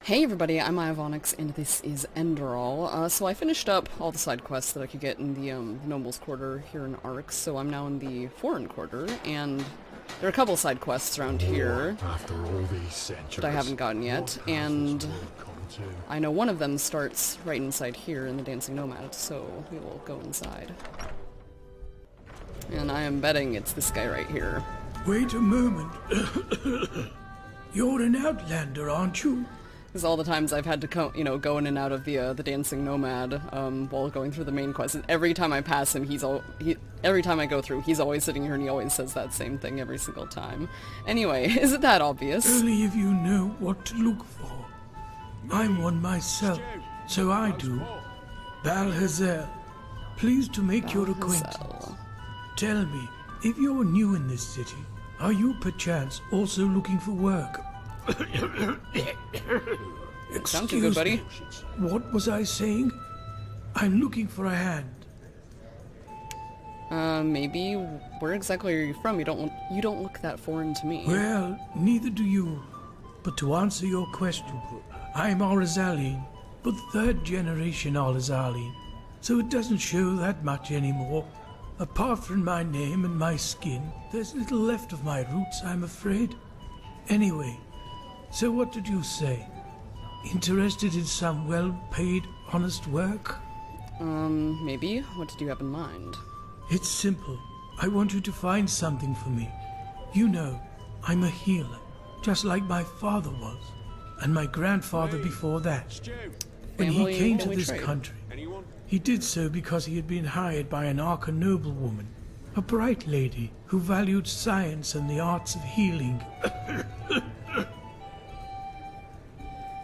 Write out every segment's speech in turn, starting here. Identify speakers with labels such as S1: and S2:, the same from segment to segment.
S1: Hey everybody, I'm Iovonix, and this is Enderal. So I finished up all the side quests that I could get in the Noble's Quarter here in Arx, so I'm now in the Foreign Quarter, and there are a couple side quests around here
S2: After all these centuries,
S1: that I haven't gotten yet, and I know one of them starts right inside here in the Dancing Nomad, so we will go inside. And I am betting it's this guy right here.
S3: Wait a moment. You're an outlander, aren't you?
S1: Because all the times I've had to go in and out of the Dancing Nomad while going through the main quest, and every time I pass him, every time I go through, he's always sitting here and he always says that same thing every single time. Anyway, is it that obvious?
S3: Only if you know what to look for. I'm one myself, so I do. Balhazel, pleased to make your acquaintance. Tell me, if you're new in this city, are you perchance also looking for work?
S1: Sounds good, buddy.
S3: What was I saying? I'm looking for a hand.
S1: Maybe. Where exactly are you from? You don't look that foreign to me.
S3: Well, neither do you. But to answer your question, I'm Arizaline, but third generation Arizaline, so it doesn't show that much anymore. Apart from my name and my skin, there's little left of my roots, I'm afraid. Anyway, so what did you say? Interested in some well-paid, honest work?
S1: Maybe. What did you have in mind?
S3: It's simple. I want you to find something for me. You know, I'm a healer, just like my father was, and my grandfather before that. When he came to this country, he did so because he had been hired by an Arca noblewoman, a bright lady who valued science and the arts of healing.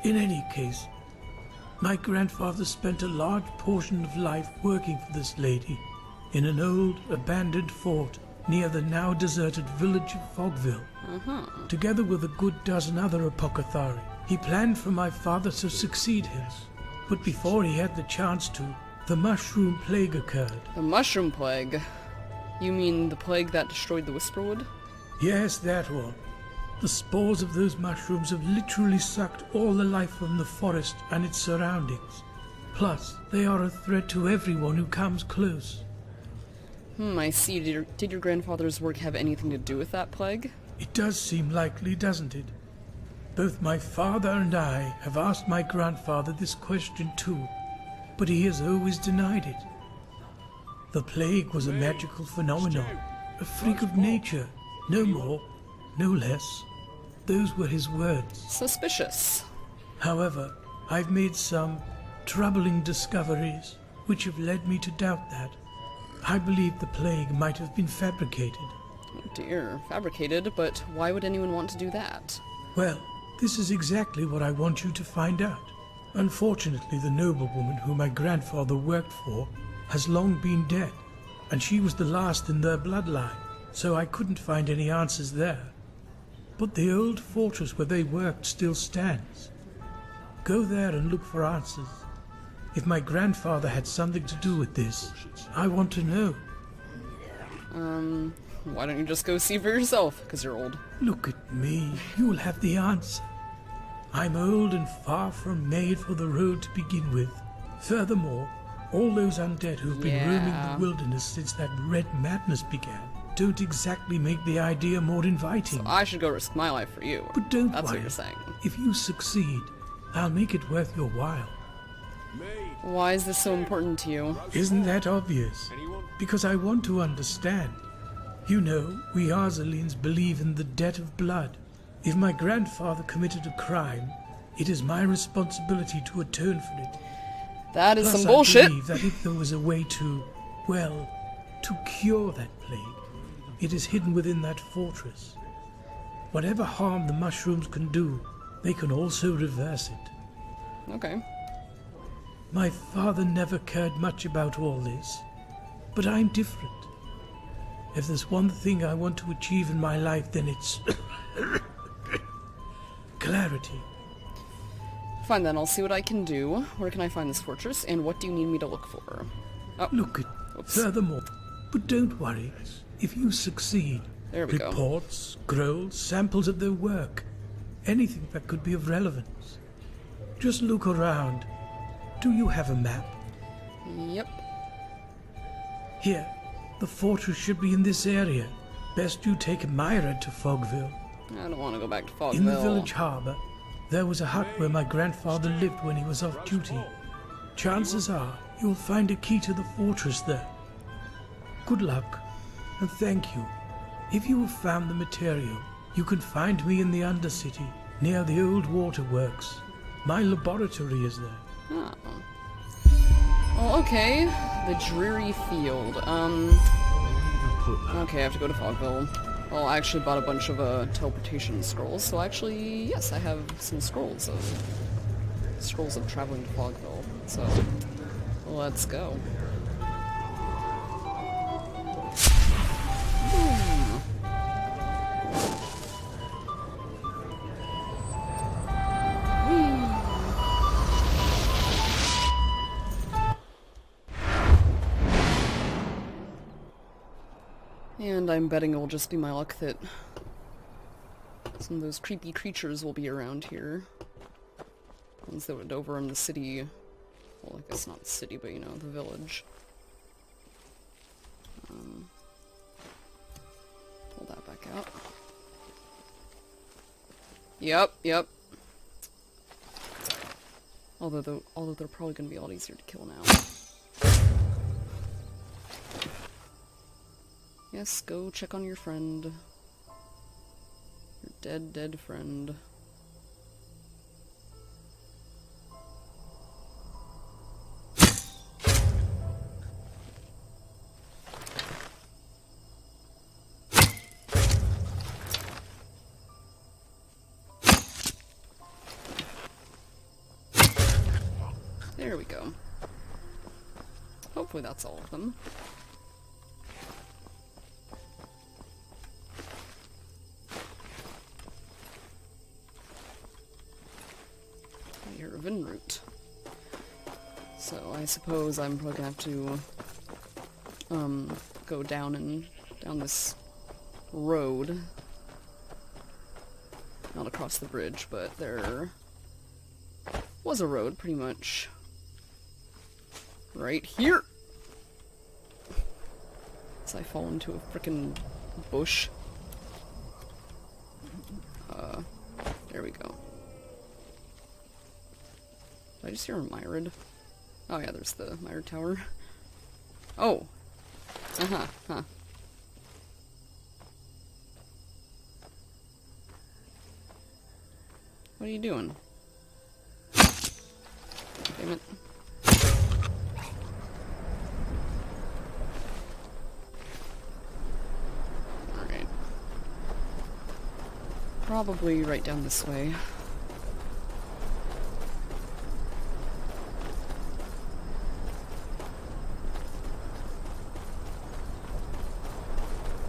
S3: In any case, my grandfather spent a large portion of life working for this lady in an old, abandoned fort near the now deserted village of Fogville. Together with a good dozen other apothecary, he planned for my father to succeed him. But before he had the chance to, the mushroom plague occurred.
S1: The mushroom plague? You mean the plague that destroyed the Whisperwood?
S3: Yes, that one. The spores of those mushrooms have literally sucked all the life from the forest and its surroundings. Plus, they are a threat to everyone who comes close.
S1: I see. Did your grandfather's work have anything to do with that plague?
S3: It does seem likely, doesn't it? Both my father and I have asked my grandfather this question too, but he has always denied it. The plague was a magical phenomenon, a freak of nature, no more, no less. Those were his words.
S1: Suspicious.
S3: However, I've made some troubling discoveries which have led me to doubt that. I believe the plague might have been fabricated.
S1: Oh dear, fabricated, but why would anyone want to do that?
S3: Well, this is exactly what I want you to find out. Unfortunately, the noblewoman who my grandfather worked for has long been dead, and she was the last in their bloodline, so I couldn't find any answers there. But the old fortress where they worked still stands. Go there and look for answers. If my grandfather had something to do with this, I want to know.
S1: Why don't you just go see for yourself, because you're old?
S3: Look at me, you'll have the answer. I'm old and far from made for the road to begin with. Furthermore, all those undead who've been roaming the wilderness since that red madness began don't exactly make the idea more inviting.
S1: So I should go risk my life for you.
S3: But don't
S1: That's
S3: worry.
S1: what you're saying.
S3: If you succeed, I'll make it worth your while.
S1: Why is this so important to you?
S3: Isn't that obvious? Because I want to understand. You know, we Arzalines believe in the debt of blood. If my grandfather committed a crime, it is my responsibility to atone for it.
S1: That is
S3: Plus,
S1: some bullshit.
S3: I believe that if there was a way to, well, to cure that plague, it is hidden within that fortress. Whatever harm the mushrooms can do, they can also reverse it.
S1: Okay.
S3: My father never cared much about all this, but I'm different. If there's one thing I want to achieve in my life, then it's clarity.
S1: Fine then, I'll see what I can do. Where can I find this fortress, and what do you need me to look for? Oh.
S3: Look at furthermore, but don't worry. If you succeed,
S1: There we go.
S3: reports, scrolls, samples of their work, anything that could be of relevance. Just look around. Do you have a map?
S1: Yep.
S3: Here, the fortress should be in this area. Best you take Myra to Fogville.
S1: I don't want to go back to Fogville.
S3: In the village harbor, there was a hut where my grandfather lived when he was off duty. Chances are you'll find a key to the fortress there. Good luck, and thank you. If you have found the material, you can find me in the Undercity, near the old waterworks. My laboratory is there.
S1: Oh. Well, okay. The Dreary Field. Okay, I have to go to Fogville. Well, I actually bought a bunch of teleportation scrolls, so actually, yes, I have some scrolls of traveling to Fogville. So, let's go. And I'm betting it will just be my luck that some of those creepy creatures will be around here. Ones that would overrun the city. Well, I guess not the city, but you know, the village. Pull that back out. Yep. Although they're probably going to be a lot easier to kill now. Yes, go check on your friend. Your dead friend. There we go. Hopefully that's all of them. Route. So I suppose I'm probably gonna have to go down this road. Not across the bridge, but there was a road pretty much right here. So I fall into a frickin' bush. There we go. Did I just hear a Myrid? Oh yeah, there's the Myrid Tower. Oh! Huh. What are you doing? Damn it. Alright. Probably right down this way.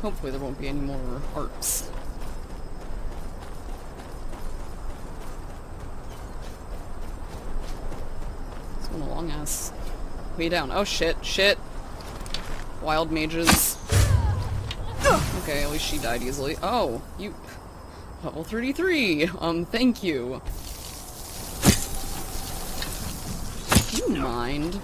S1: Hopefully there won't be any more harps. It's been a long ass way down. Oh shit. Wild mages. Okay, at least she died easily. Oh, you... Level 33! Thank you. Do you mind?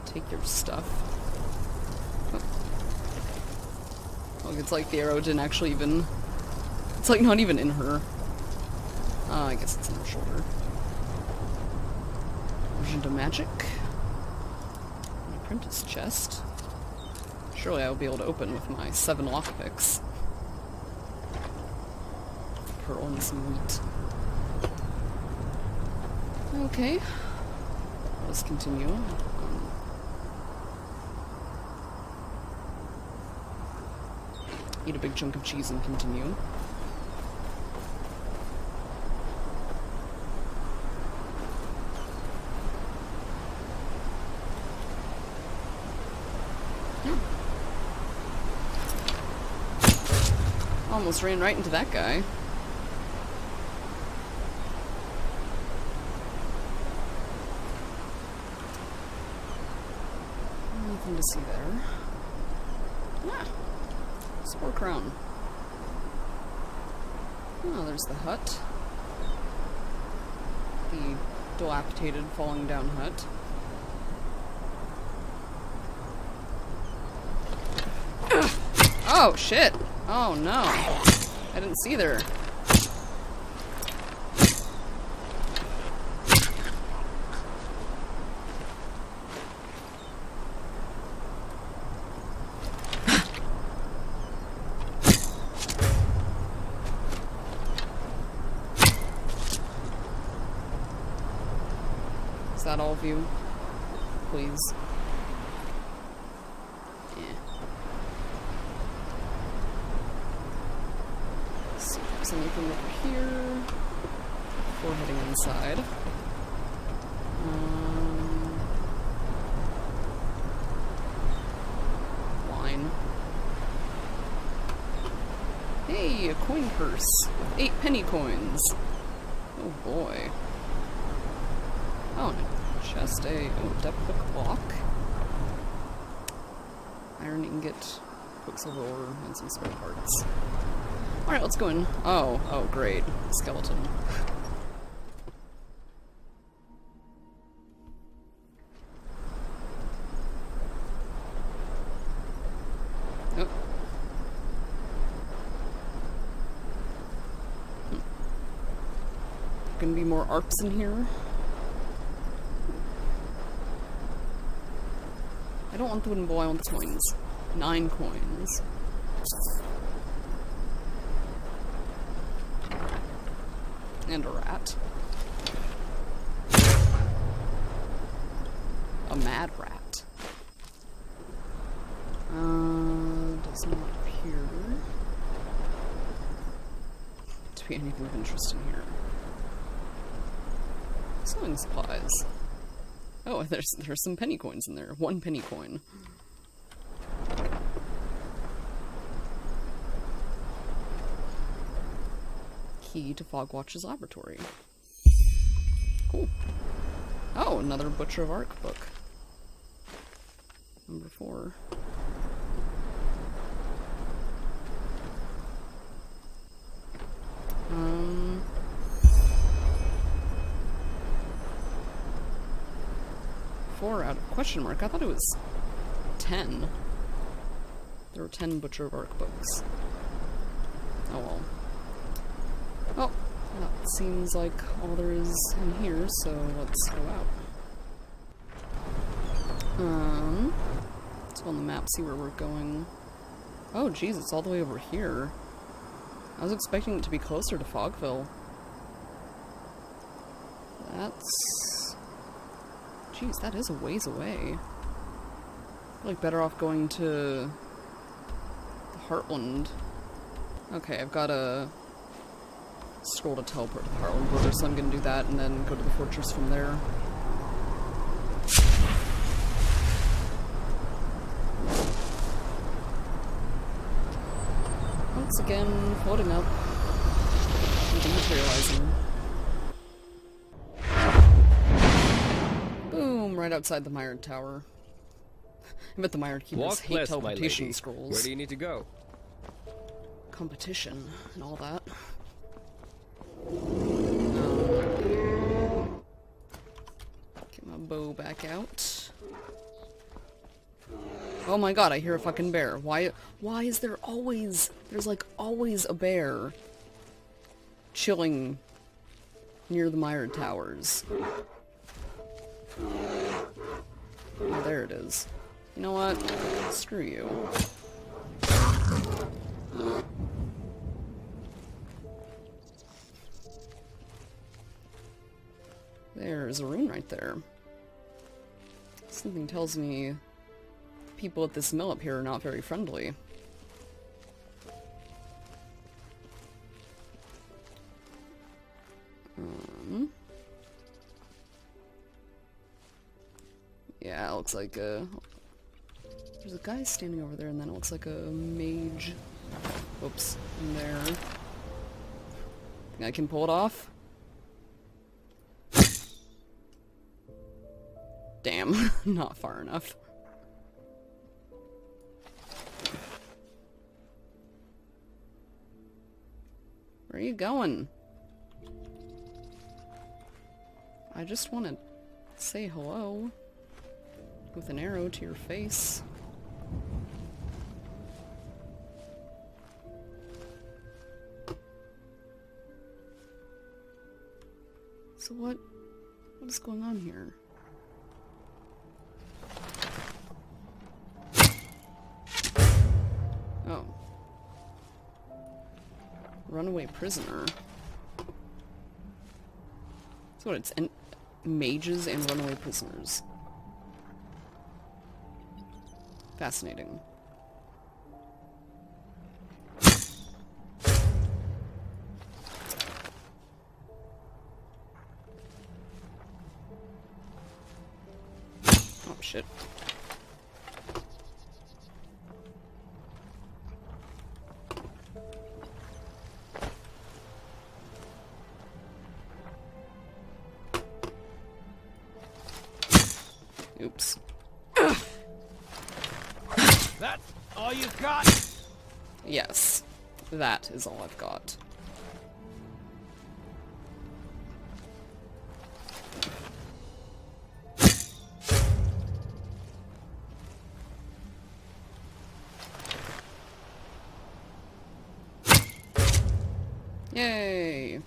S1: Take your stuff. Oh, it's like the arrow didn't actually even... It's like not even in her. I guess it's in her shoulder. Version to magic. An apprentice chest. Surely I will be able to open with my 7 lockpicks. Pearl and some wheat. Okay. Let's continue. Eat a big chunk of cheese and continue. Almost ran right into that guy. Nothing to see there. Ah. Spore crown. Oh, there's the hut. The dilapidated, falling down hut. Oh, shit! Oh, no. I didn't see there. Is that all of you? Please. See if there's anything over here before heading inside. Wine. Hey, a coin purse with 8 penny coins. Oh boy. Oh, and a chest, depth book lock. Iron ingot, quicksilver ore, and some spare parts. Alright, let's go in. Oh, great. Skeleton. Oh. Gonna be more arcs in here. I don't want the wooden bowl, I want the coins. 9 coins. And a rat. A mad rat. Does not appear to be anything of interest in here. Sewing supplies. Oh, there's some penny coins in there. 1 penny coin. Key to Fogwatch's laboratory. Cool. Oh, another Butcher of Arc book. Number 4. Four out of question mark. I thought it was 10. There were 10 Butcher of Arc books. Oh well. Well, that seems like all there is in here, so let's go out. Let's go on the map, see where we're going. Oh geez, it's all the way over here. I was expecting it to be closer to Fogville. That's... Jeez, that is a ways away. I feel like better off going to the Heartland. Okay, I've got a scroll to teleport to the Heartland border, so I'm gonna do that and then go to the fortress from there. Once again, floating up and dematerializing. Boom! Right outside the Mired Tower. I bet the Mired Keepers hate teleportation scrolls.
S2: Where do you need to go?
S1: Competition and all that. Get my bow back out. Oh my god, I hear a fucking bear. Why is there always... There's like always a bear chilling near the Mired Towers. Oh, there it is. You know what? Screw you. There's a rune right there. Something tells me people at this mill up here are not very friendly. Yeah, it looks like there's a guy standing over there, and then it looks like a mage. Oops, in there. Think I can pull it off? Damn, not far enough. Where are you going? I just want to say hello with an arrow to your face. So what is going on here? Oh. Runaway prisoner. That's what it's mages and runaway prisoners. Fascinating. Oh shit. Oops.
S2: That's all you got?
S1: Yes, that is all I've got. Yay!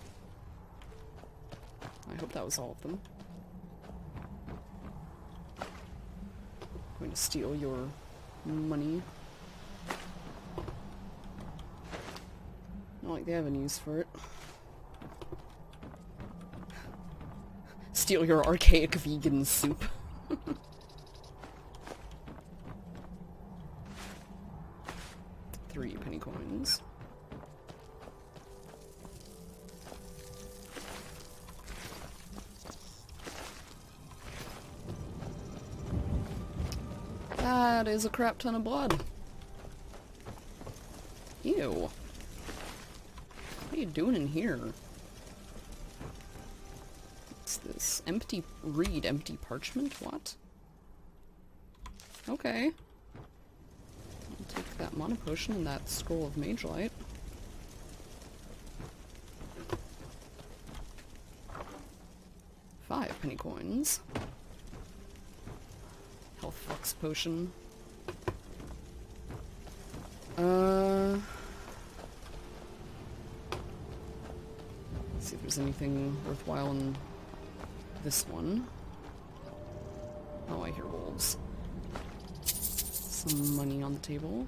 S1: I hope that was all of them. I'm going to steal your money. Not like they have any use for it. Steal your archaic vegan soup. 3 penny coins. That is a crap ton of blood. Ew. What are you doing in here? What's this? Empty reed, empty parchment? What? Okay. I'll take that mana potion and that scroll of mage light. Five penny coins. Health flux potion. Let's see if there's anything worthwhile in this one. Oh, I hear wolves. Some money on the table.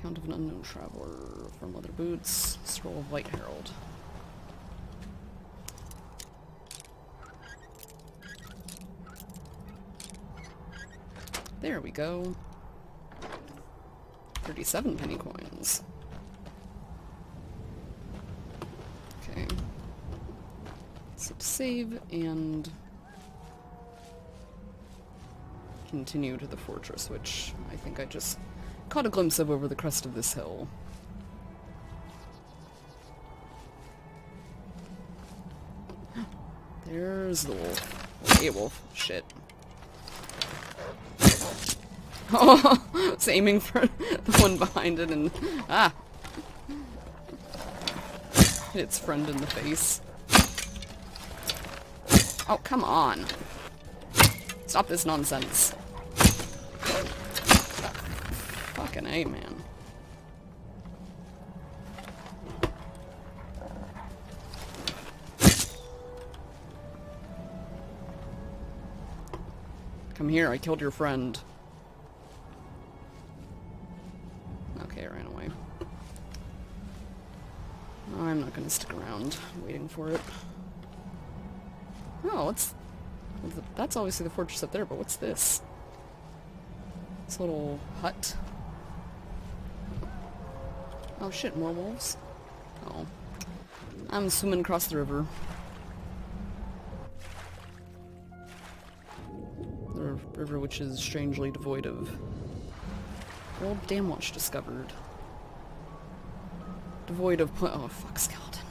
S1: Count of an unknown traveler from leather boots. Scroll of Light Herald. There we go. 37 penny coins. Okay. So save and continue to the fortress, which I think I just caught a glimpse of over the crest of this hill. There's the wolf. Or a wolf. Shit. Oh, it's aiming for the one behind it and... Ah! Hit its friend in the face. Oh, come on. Stop this nonsense. Fucking A, man. Come here, I killed your friend. Okay, I ran away. I'm not gonna stick around waiting for it. Oh, that's obviously the fortress up there, but what's this? This little hut. Oh shit, more wolves? Oh. I'm swimming across the river. The river which is strangely devoid of... Old dam watch discovered. Devoid of oh fuck, skeleton.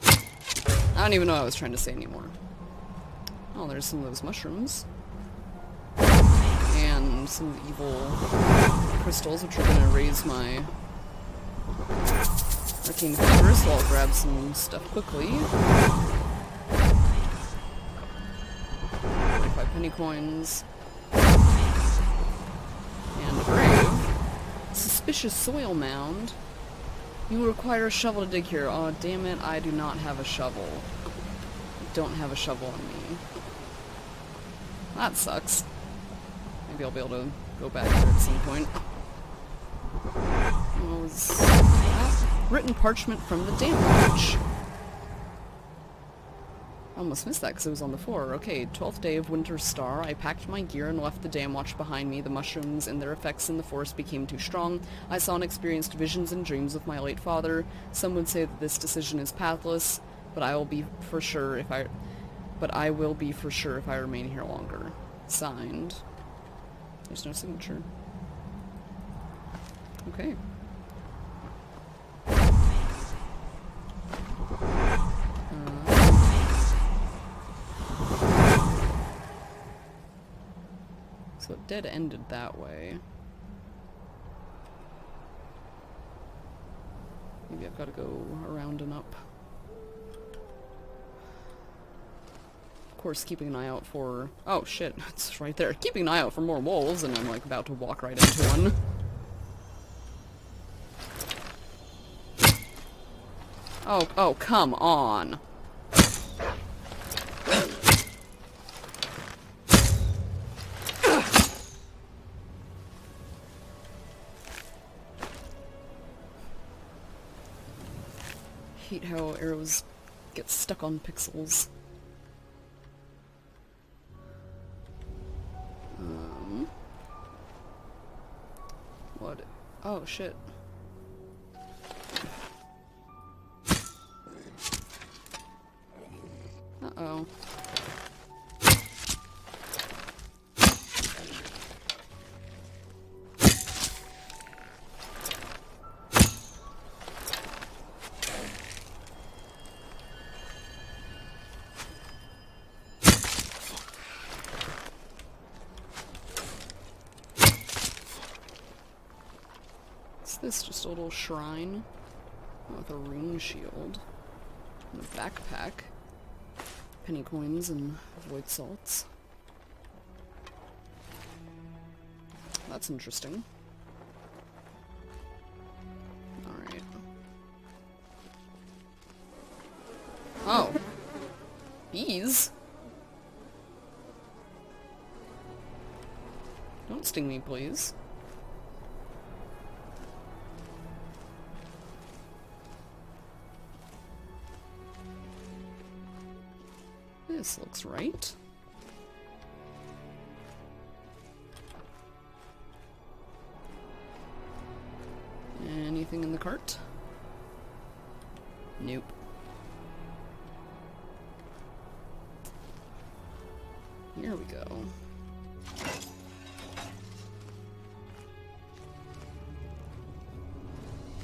S1: I don't even know what I was trying to say anymore. Oh, there's some of those mushrooms. And some evil crystals which are gonna raise my Arcane Fever, so I'll grab some stuff quickly. 45 penny coins. And a grave. Suspicious soil mound. You will require a shovel to dig here. Oh, damn it, I do not have a shovel. I don't have a shovel on me. That sucks. Maybe I'll be able to go back there at some point. What was that? Written parchment from the dam watch. I almost missed that because it was on the floor. Okay, 12th day of Winter Star. I packed my gear and left the dam watch behind me. The mushrooms and their effects in the forest became too strong. I saw and experienced visions and dreams of my late father. Some would say that this decision is pathless, but I will be for sure if I remain here longer. Signed. There's no signature. Okay. So it dead ended that way. Maybe I've got to go around and up. Of course, keeping an eye out for... Oh shit, it's right there. Keeping an eye out for more wolves, and I'm like about to walk right into one. Oh, come on. Hate how arrows get stuck on pixels. What? Oh, shit. Uh-oh. Is this just a little shrine with a rune shield and a backpack? Penny coins and void salts. That's interesting. Alright. Oh. Bees? Don't sting me, please. This looks right. Anything in the cart? Nope. Here we go.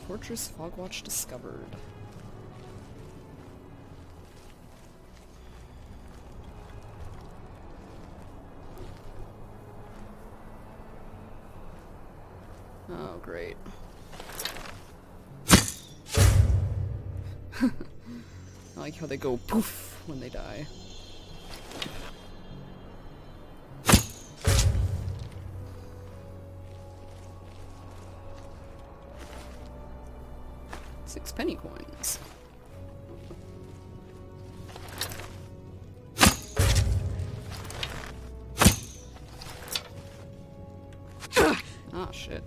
S1: Fortress Fogwatch discovered. Oh, great. I like how they go poof when they die. Six penny coins. Ah, shit.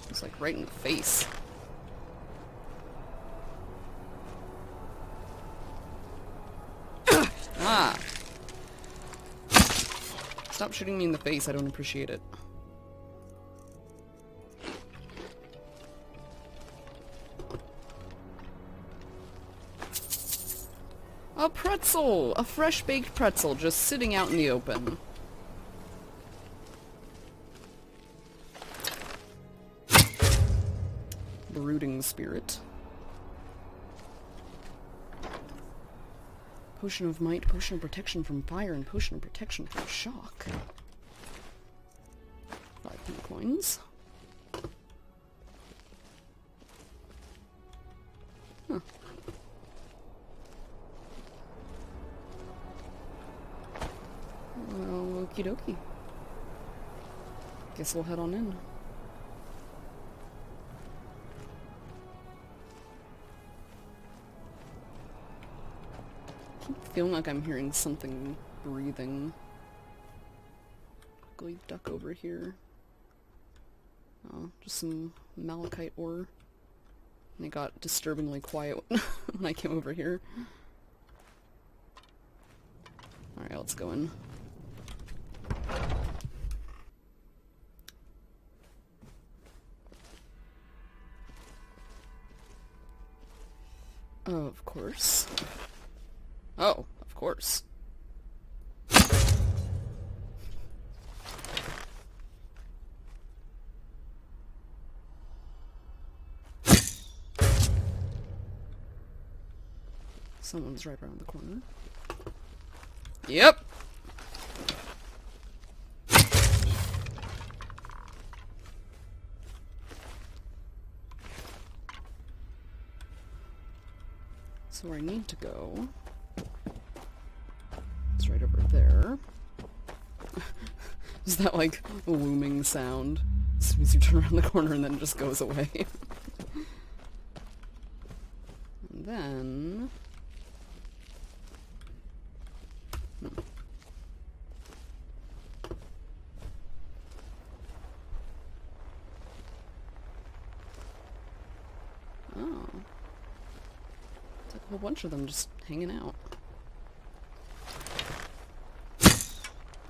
S1: It's like right in the face. Ah! Stop shooting me in the face, I don't appreciate it. A pretzel! A fresh baked pretzel just sitting out in the open. Brooding spirit. Potion of might, potion of protection from fire, and potion of protection from shock. 5 penny coins. Okie dokie. Guess we'll head on in. I keep feeling like I'm hearing something breathing. Quickly duck over here. Oh, just some malachite ore. And it got disturbingly quiet when I came over here. Alright, let's go in. Of course. Oh, of course. Someone's right around the corner. Yep! So where I need to go... it's right over there. Is that like a looming sound? As soon as you turn around the corner and then it just goes away. And then... oh. It's like a whole bunch of them just hanging out.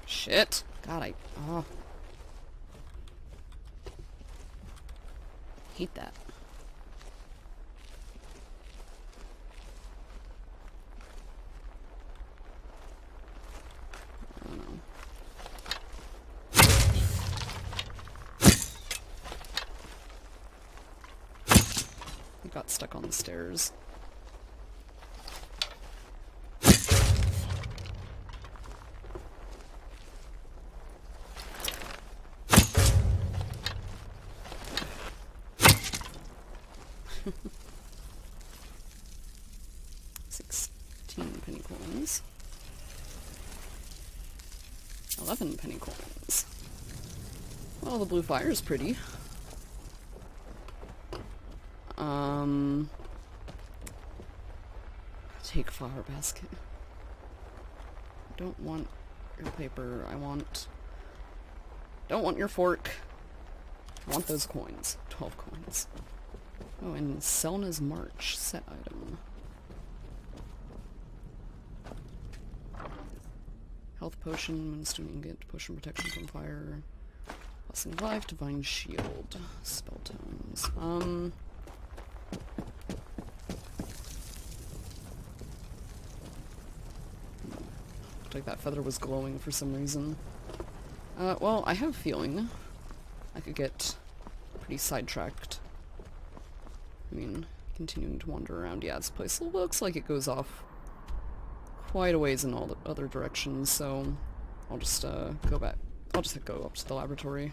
S1: Shit. God, oh. Hate that. I don't know. I got stuck on the stairs. $16 coins. 11 penny coins. Well, the blue fire is pretty. Take flower basket. I don't want your paper. Don't want your fork. I want those coins. 12 coins. Oh, and Selna's March set item. Health potion, Moonstone ingot, potion protection from fire, blessing of life, divine shield, spell tomes. Looked like that feather was glowing for some reason. Well, I have a feeling I could get pretty sidetracked. I mean, continuing to wander around. Yeah, this place looks like it goes off quite a ways in all the other directions, so I'll just go back. I'll just go up to the laboratory.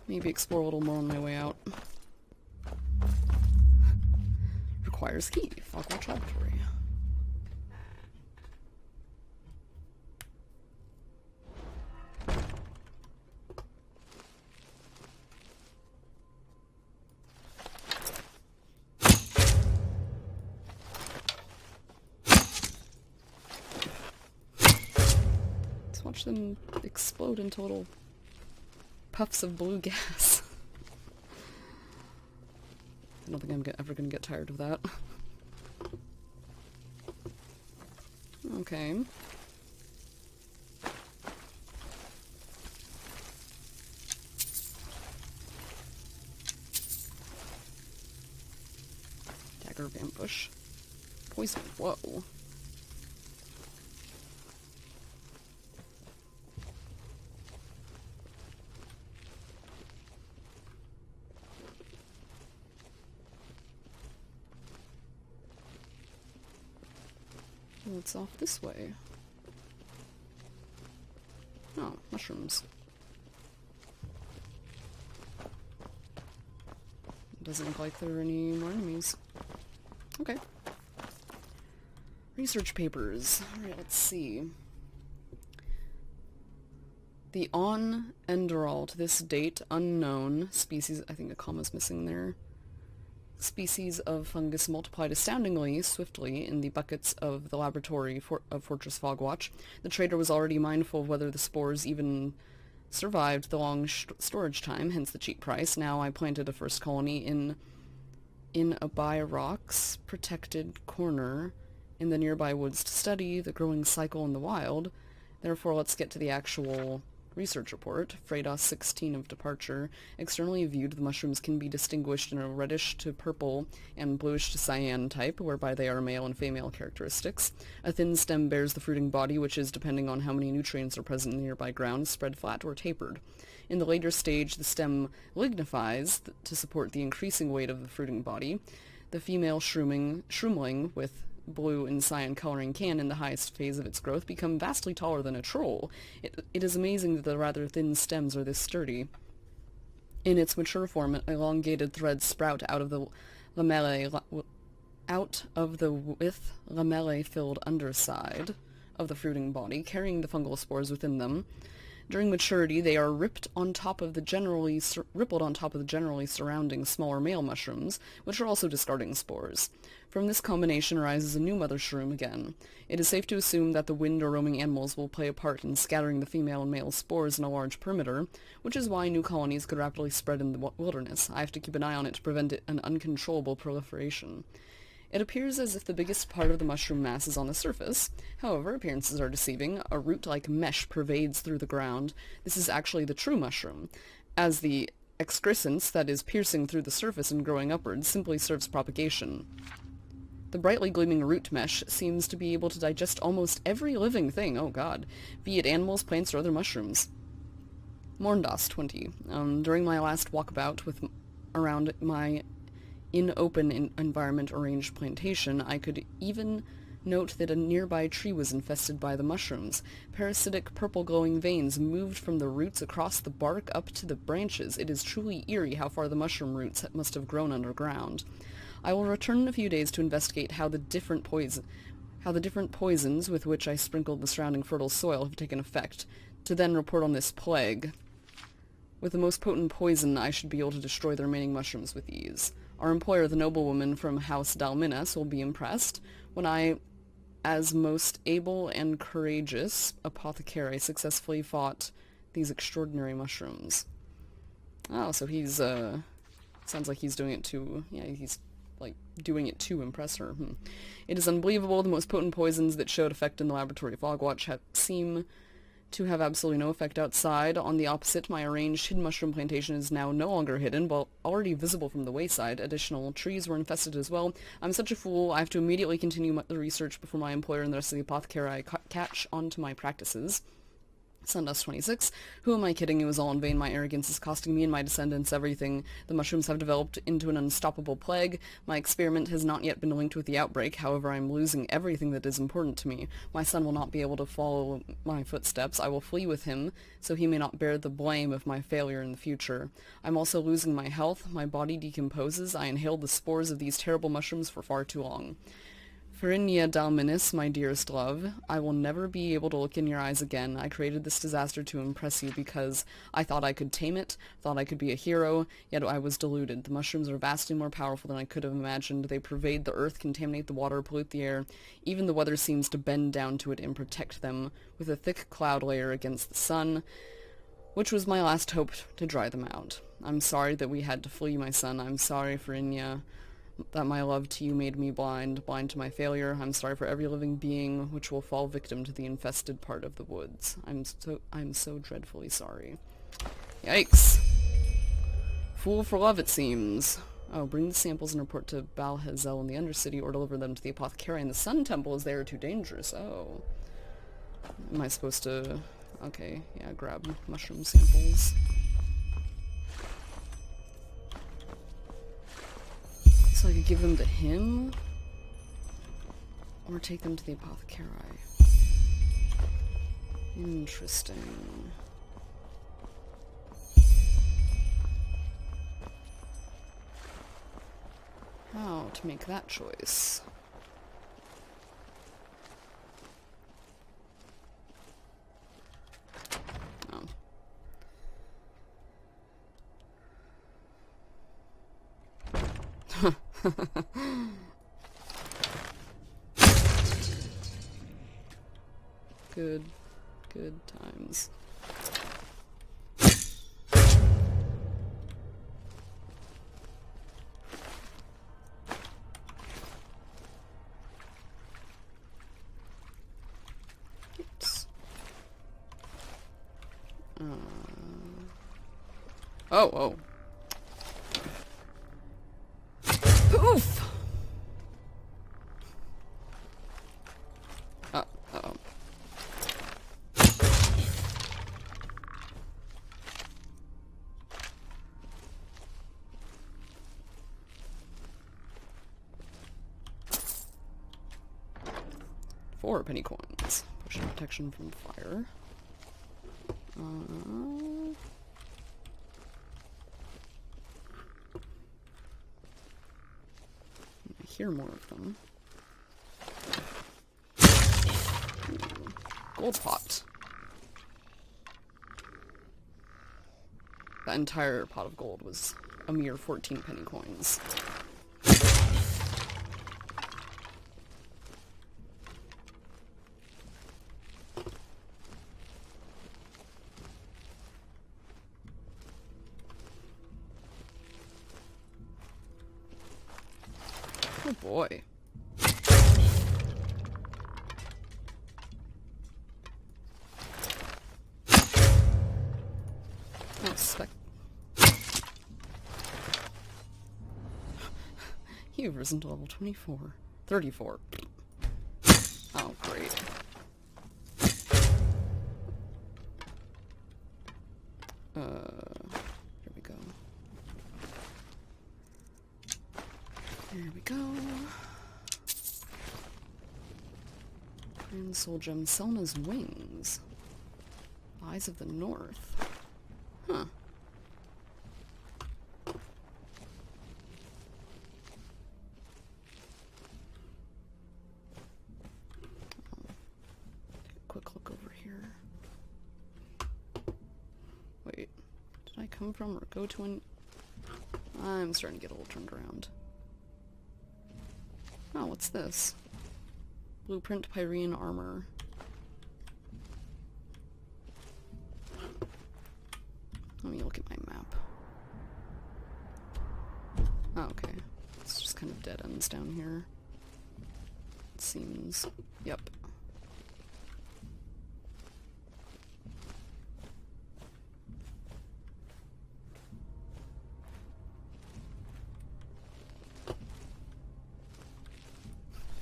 S1: Maybe explore a little more on my way out. Requires key. Fogwatch Laboratory. Let's watch them explode into little puffs of blue gas. I don't think I'm ever gonna get tired of that. Okay. Dagger of ambush. Poison. Whoa. It's off this way. Oh, mushrooms. Doesn't look like there are any more enemies. Okay. Research papers. Alright, let's see. The on Enderal, to this date, unknown species, I think a comma's missing there, species of fungus multiplied astoundingly swiftly in the buckets of the laboratory of Fortress Fogwatch. The trader was already mindful of whether the spores even survived the long storage time, hence the cheap price. Now I planted a first colony in a by rocks protected corner in the nearby woods to study the growing cycle in the wild. Therefore, let's get to the actual research report. Fredos 16 of departure. Externally viewed, the mushrooms can be distinguished in a reddish to purple and bluish to cyan type, whereby they are male and female characteristics. A thin stem bears the fruiting body, which is, depending on how many nutrients are present in the nearby ground, spread flat or tapered. In the later stage, the stem lignifies to support the increasing weight of the fruiting body. The female shroomling with blue and cyan coloring can, in the highest phase of its growth, become vastly taller than a troll. It is amazing that the rather thin stems are this sturdy. In its mature form, elongated threads sprout out of the lamellae-filled underside of the fruiting body, carrying the fungal spores within them. During maturity, they are rippled on top of the generally surrounding smaller male mushrooms, which are also discarding spores. From this combination arises a new mother shroom again. It is safe to assume that the wind or roaming animals will play a part in scattering the female and male spores in a large perimeter, which is why new colonies could rapidly spread in the wilderness. I have to keep an eye on it to prevent an uncontrollable proliferation. It appears as if the biggest part of the mushroom mass is on the surface. However, appearances are deceiving. A root-like mesh pervades through the ground. This is actually the true mushroom, as the excrescence that is piercing through the surface and growing upwards simply serves propagation. The brightly gleaming root mesh seems to be able to digest almost every living thing, oh god, be it animals, plants, or other mushrooms. Morndas 20. During my last walkabout around my in open environment arranged plantation, I could even note that a nearby tree was infested by the mushrooms. Parasitic purple glowing veins moved from the roots across the bark up to the branches. It is truly eerie how far the mushroom roots must have grown underground. I will return in a few days to investigate how the different poisons with which I sprinkled the surrounding fertile soil have taken effect, to then report on this plague. With the most potent poison, I should be able to destroy the remaining mushrooms with ease. Our employer, the noblewoman from House Dalminas, will be impressed when I, as most able and courageous apothecary, successfully fought these extraordinary mushrooms. Oh, so he's, sounds like he's doing it to, he's, doing it to impress her. It is unbelievable. The most potent poisons that showed effect in the laboratory of Fogwatch seem to have absolutely no effect outside. On the opposite, my arranged hidden mushroom plantation is now no longer hidden, but already visible from the wayside. Additional trees were infested as well. I'm such a fool. I have to immediately continue the research before my employer and the rest of the apothecary I catch on to my practices. Sundust 26. Who am I kidding? It was all in vain. My arrogance is costing me and my descendants everything. The mushrooms have developed into an unstoppable plague. My experiment has not yet been linked with the outbreak. However, I am losing everything that is important to me. My son will not be able to follow my footsteps. I will flee with him, so he may not bear the blame of my failure in the future. I'm also losing my health. My body decomposes. I inhaled the spores of these terrible mushrooms for far too long. Ferinia Dalminis, my dearest love, I will never be able to look in your eyes again. I created this disaster to impress you because I thought I could tame it, thought I could be a hero, yet I was deluded. The mushrooms are vastly more powerful than I could have imagined. They pervade the earth, contaminate the water, pollute the air. Even the weather seems to bend down to it and protect them, with a thick cloud layer against the sun, which was my last hope to dry them out. I'm sorry that we had to flee, my son. I'm sorry, Ferinia, that my love to you made me blind to my failure. I'm sorry for every living being which will fall victim to the infested part of the woods. I'm so dreadfully sorry. Yikes. Fool for love, it seems. Oh, bring the samples and report to Balhazel in the Undercity, or deliver them to the apothecary in the Sun Temple as they are too dangerous. Oh. Am I supposed to... Okay, yeah, grab mushroom samples. So I could give them to him, or take them to the apothecary. Interesting. Oh. not make that choice. Oh. Good times. Oops. Oh. Oof! Uh-oh. 4 penny coins. Potion protection from fire. I hear more of them. Ooh, gold pot. That entire pot of gold was a mere 14 penny coins. Oh boy. Oh, You've risen to level 24. 34. Oh, great. Here we go. There we go. Grand Soul Gem, Selna's Wings. Eyes of the North. Huh. Quick look over here. Wait, did I come from or go to an... I'm starting to get a little turned around. Oh, what's this? Blueprint Pyrean armor. Let me look at my map. Oh, okay. It's just kind of dead ends down here. It seems. Yep.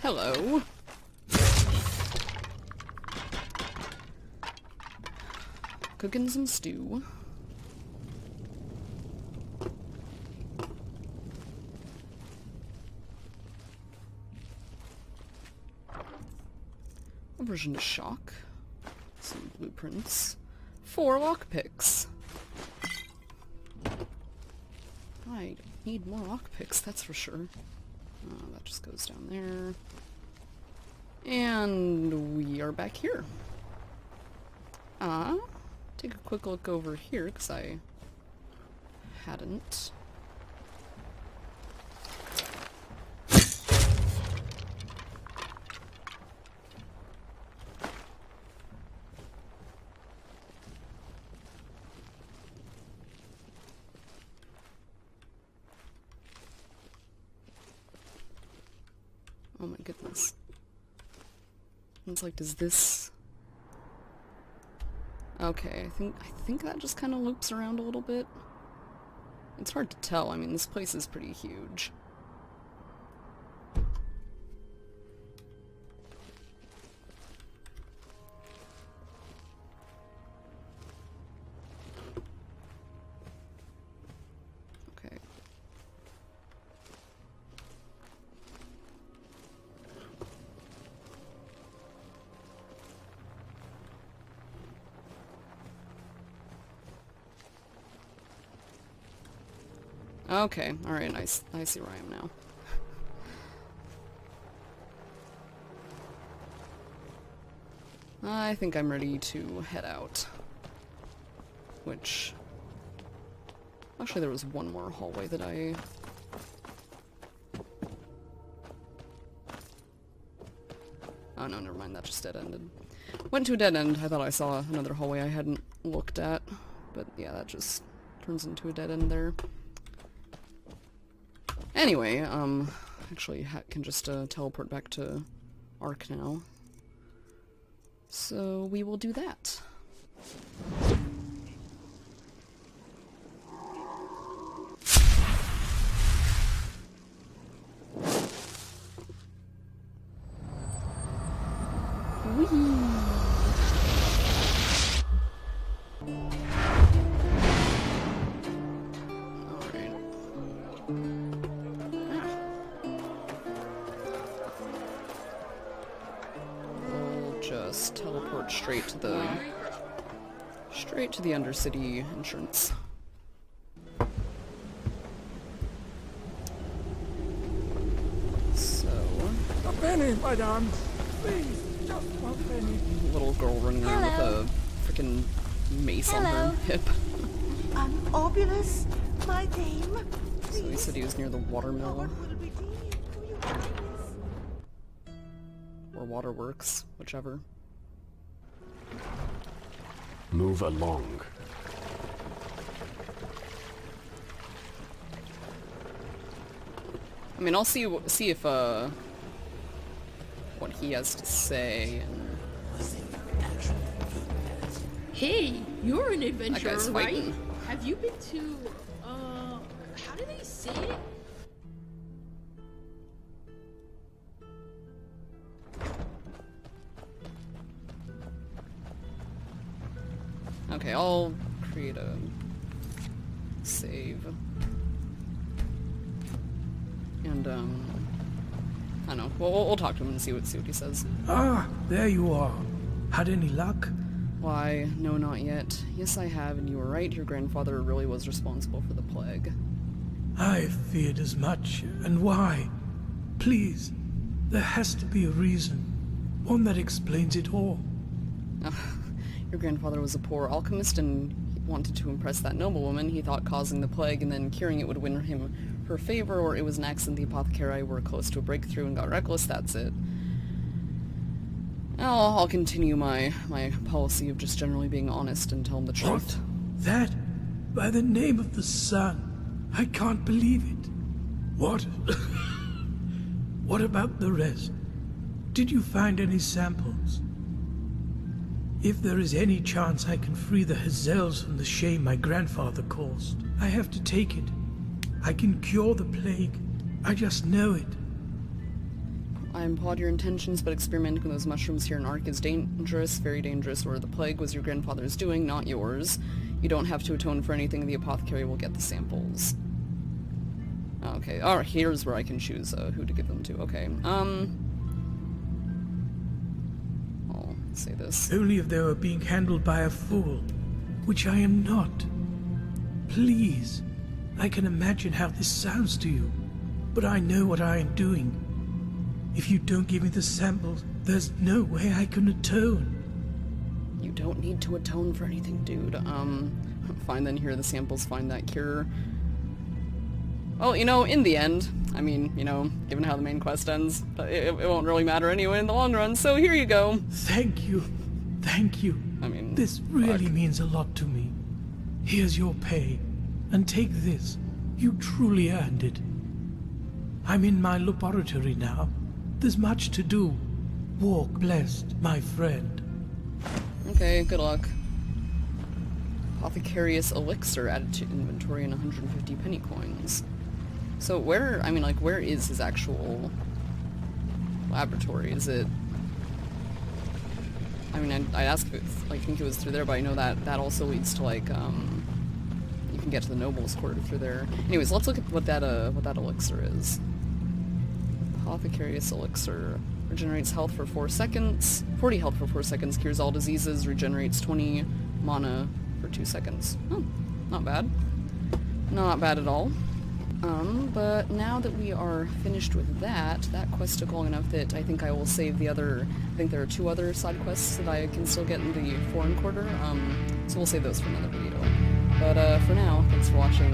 S1: Hello. Cooking some stew. Aversion to shock. Some blueprints. 4 lockpicks. I need more lockpicks, that's for sure. Oh, that just goes down there. And we are back here. Take a quick look over here, because I hadn't. Oh my goodness. It's like, does this... Okay, I think that just kind of loops around a little bit. It's hard to tell. I mean, this place is pretty huge. Okay. Okay, alright, I see where I am now. I think I'm ready to head out. Which... Actually, there was one more hallway that I... Oh no, never mind, that just dead-ended. Went to a dead end. I thought I saw another hallway I hadn't looked at. But yeah, that just turns into a dead end there. Anyway, actually Hat can just teleport back to Ark now. So we will do that. Just teleport straight to the Undercity entrance. So
S3: A penny, madame. Please, just one penny.
S1: little girl running around with a freaking mace on her hip.
S4: I'm Obulus, my name.
S1: So he said he was near the watermill.
S4: What will redeem you for your kindness?
S1: Or waterworks, whichever.
S5: Move along.
S1: I mean, I'll see if what he has to say. And
S6: Hey, you're an
S1: that
S6: adventurer,
S1: guy's
S6: right?
S1: fighting.
S6: Have you been to, how do they say it?
S1: Okay, I'll create a save. And I don't know. We'll talk to him and see what he says.
S3: Ah, there you are. Had any luck?
S1: Why, no, not yet. Yes, I have, and you were right. Your grandfather really was responsible for the plague.
S3: I feared as much. And why? Please, there has to be a reason. One that explains it all.
S1: Your grandfather was a poor alchemist and he wanted to impress that noblewoman. He thought causing the plague and then curing it would win him her favor, or it was an accident the apothecary were close to a breakthrough and got reckless. That's it. I'll continue my policy of just generally being honest and tell him the truth.
S3: What? That? By the name of the sun. I can't believe it. What? What about the rest? Did you find any samples? If there is any chance I can free the Hazels from the shame my grandfather caused, I have to take it. I can cure the plague. I just know it.
S1: I applaud your intentions, but experimenting with those mushrooms here in Ark is dangerous, very dangerous, where the plague was your grandfather's doing, not yours. You don't have to atone for anything, the apothecary will get the samples. Okay, alright, here's where I can choose who to give them to. Okay, I'll say this.
S3: Only if they were being handled by a fool, which I am not. Please, I can imagine how this sounds to you, but I know what I am doing. If you don't give me the samples, there's no way I can atone.
S1: You don't need to atone for anything, dude. Fine then, here are the samples, find that cure. Well, you know, in the end, I mean, you know, given how the main quest ends, it won't really matter anyway in the long run, so here you go.
S3: Thank you. Thank you.
S1: I mean,
S3: This really
S1: fuck.
S3: means a lot to me. Here's your pay. And take this. You truly earned it. I'm in my laboratory now. There's much to do. Walk blessed, my friend.
S1: Okay, good luck. Apothecarius elixir added to inventory and 150 penny coins. So where, I mean, like, where is his actual laboratory? Is it... I mean, I asked if I think it was through there, but I know that also leads to, like, you can get to the Noble's Quarter through there. Anyways, let's look at what that elixir is. Apothecarius elixir. Regenerates health for 4 seconds. 40 health for 4 seconds. Cures all diseases. Regenerates 20 mana for 2 seconds. Oh, not bad. Not bad at all. But now that we are finished with that quest took long enough that I think I will save the other, I think there are 2 other side quests that I can still get in the foreign quarter, so we'll save those for another video. But for now, thanks for watching.